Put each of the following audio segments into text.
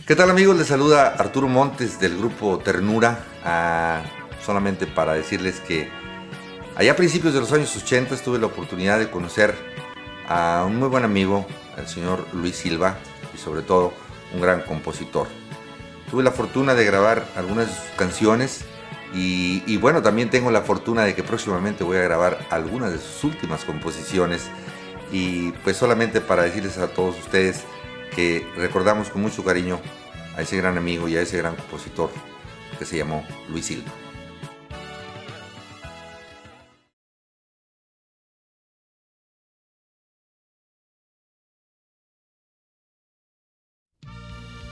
¿Qué tal, amigos? Les saluda Arturo Montes del grupo Ternura, solamente para decirles que allá a principios de los años 80 tuve la oportunidad de conocer a un muy buen amigo, el señor Luis Silva, y sobre todo un gran compositor. Tuve la fortuna de grabar algunas de sus canciones y bueno, también tengo la fortuna de que próximamente voy a grabar algunas de sus últimas composiciones, y pues solamente para decirles a todos ustedes que recordamos con mucho cariño a ese gran amigo y a ese gran compositor que se llamó Luis Silva.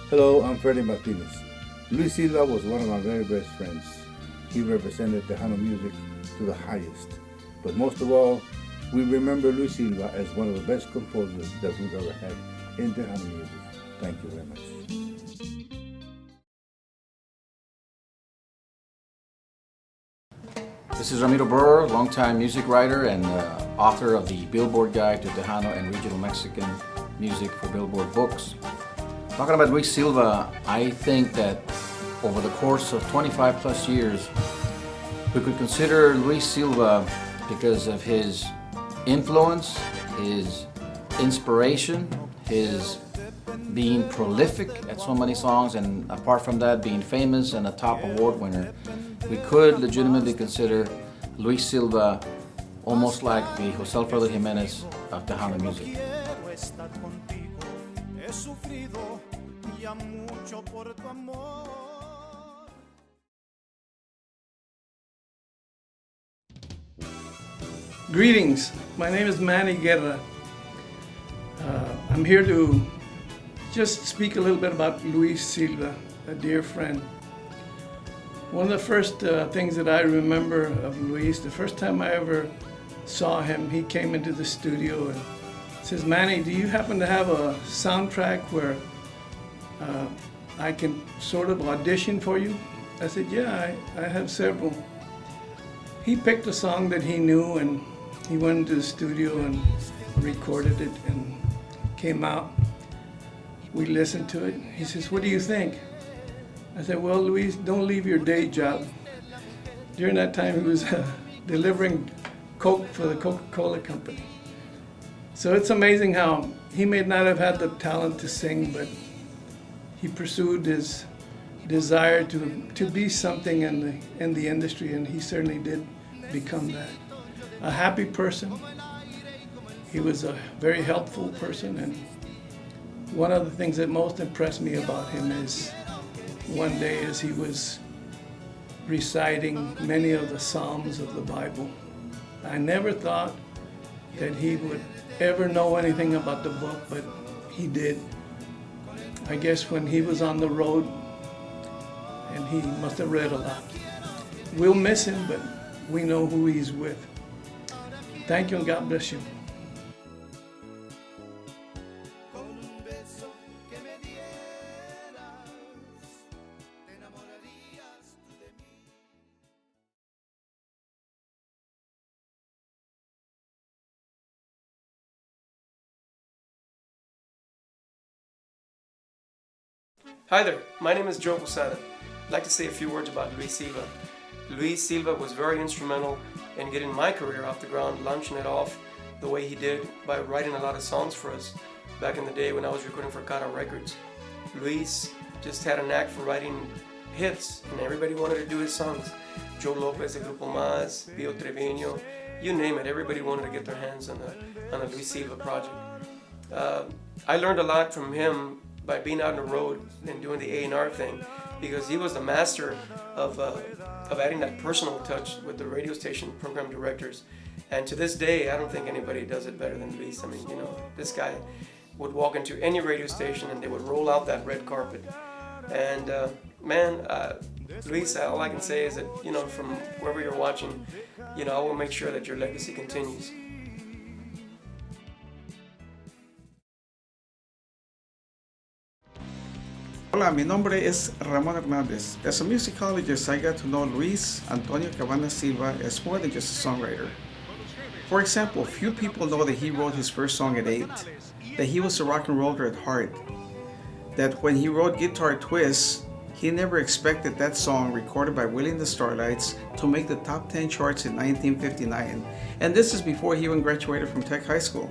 Hello, I'm Freddie Martinez. Luis Silva was one of my very best friends. He represented Tejano music to the highest. But most of all, we remember Luis Silva as one of the best composers that we've ever had in Tejano music. Thank you very much. This is Ramiro Burr, longtime music writer and author of the Billboard Guide to Tejano and Regional Mexican Music for Billboard Books. Talking about Luis Silva, I think that over the course of 25 plus years, we could consider Luis Silva, because of his influence, his inspiration, his being prolific at so many songs, and apart from that, being famous and a top award winner, we could legitimately consider Luis Silva almost like the José Alfredo Jiménez of Tejano music. Greetings, my name is Manny Guerra. I'm here to just speak a little bit about Luis Silva, a dear friend. One of the first things that I remember of Luis, the first time I ever saw him, he came into the studio and says, "Manny, do you happen to have a soundtrack where I can sort of audition for you?" I said, "Yeah, I have several." He picked a song that he knew and he went into the studio and recorded it and came out. We listened to it. He says, "What do you think?" I said, "Well, Luis, don't leave your day job." During that time, he was delivering Coke for the Coca-Cola company. So it's amazing how he may not have had the talent to sing, but he pursued his desire to be something in the industry, and he certainly did become that. A happy person. He was a very helpful person, and one of the things that most impressed me about him is one day as he was reciting many of the Psalms of the Bible. I never thought that he would ever know anything about the book, but he did. I guess when he was on the road, and he must have read a lot. We'll miss him, but we know who he's with. Thank you and God bless you. Hi there, my name is Joe Posada. I'd like to say a few words about Luis Silva. Luis Silva was very instrumental in getting my career off the ground, launching it off the way he did by writing a lot of songs for us back in the day when I was recording for Cara Records. Luis just had a knack for writing hits, and everybody wanted to do his songs. Joe Lopez, El Grupo Más, Pio Treviño, you name it, everybody wanted to get their hands on the Luis Silva project. I learned a lot from him by being out on the road and doing the A&R thing, because he was the master of adding that personal touch with the radio station program directors. And to this day, I don't think anybody does it better than Luis. I mean, you know, this guy would walk into any radio station and they would roll out that red carpet. And Luis, all I can say is that, you know, from wherever you're watching, you know, I will make sure that your legacy continues. Hola, mi nombre es Ramón Hernández. As a musicologist, I got to know Luis Antonio Cabanas Silva as more than just a songwriter. For example, few people know that he wrote his first song at 8, that he was a rock and roller at heart. that when he wrote Guitar Twist, he never expected that song, recorded by Willie and the Starlights, to make the top 10 charts in 1959, and this is before he even graduated from Tech High School.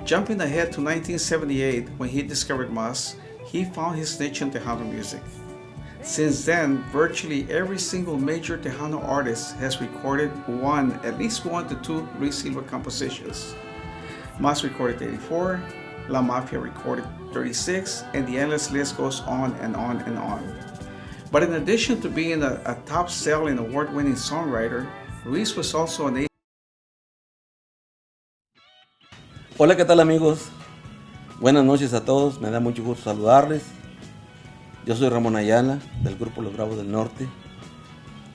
Jumping ahead to 1978, when he discovered Mas, he found his niche in Tejano music. Since then, virtually every single major Tejano artist has recorded at least one to two Luis Silva compositions. Mas recorded 84, La Mafia recorded 36, and the endless list goes on and on and on. But in addition to being a top-selling, award-winning songwriter, Luis was also an Hola, ¿qué tal amigos? Buenas noches a todos, me da mucho gusto saludarles. Yo soy Ramón Ayala, del grupo Los Bravos del Norte,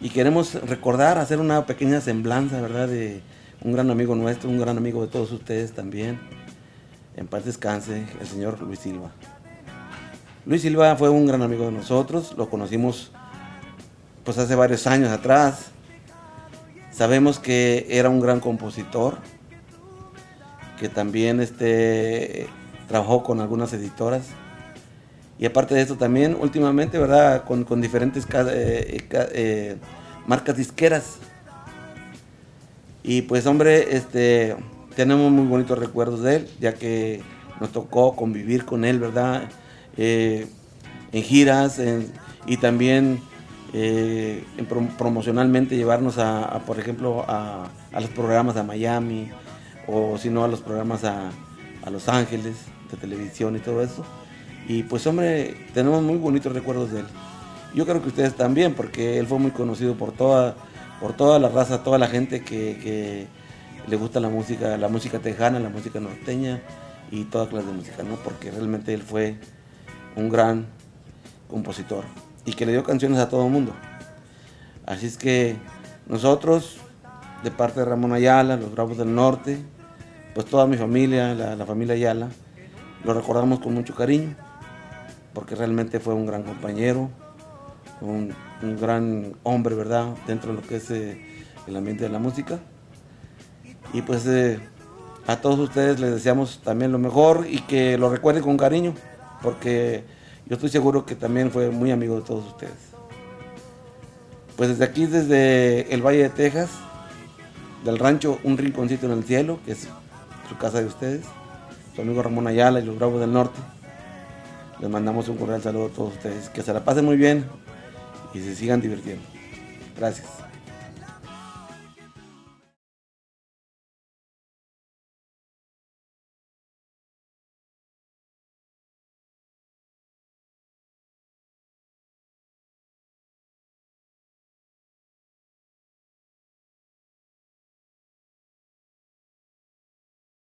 y queremos recordar, hacer una pequeña semblanza, ¿verdad?, de un gran amigo nuestro, un gran amigo de todos ustedes también. En paz descanse, el señor Luis Silva. Luis Silva fue un gran amigo de nosotros, lo conocimos pues hace varios años atrás. Sabemos que era un gran compositor, que también trabajó con algunas editoras, y aparte de esto también últimamente, ¿verdad?, con diferentes marcas disqueras. Y pues hombre, tenemos muy bonitos recuerdos de él, ya que nos tocó convivir con él, ¿verdad?, en giras, y también promocionalmente llevarnos por ejemplo, a los programas a Miami, o si no a los programas a Los Ángeles, de televisión y todo eso. Y pues hombre, tenemos muy bonitos recuerdos de él. Yo creo que ustedes también, porque él fue muy conocido por toda la raza, toda la gente que le gusta la música tejana, la música norteña y toda clase de música, ¿no? Porque realmente él fue un gran compositor y que le dio canciones a todo el mundo. Así es que nosotros, de parte de Ramón Ayala, Los Bravos del Norte, pues toda mi familia, la familia Ayala, lo recordamos con mucho cariño, porque realmente fue un gran compañero, un gran hombre, ¿verdad?, dentro de lo que es el ambiente de la música. Y pues a todos ustedes les deseamos también lo mejor y que lo recuerden con cariño, porque yo estoy seguro que también fue muy amigo de todos ustedes. Pues desde aquí, desde el Valle de Texas, del rancho Un Rinconcito en el Cielo, que es su casa de ustedes, su amigo Ramón Ayala y Los Bravos del Norte, les mandamos un cordial saludo a todos ustedes. Que se la pasen muy bien y se sigan divirtiendo. Gracias.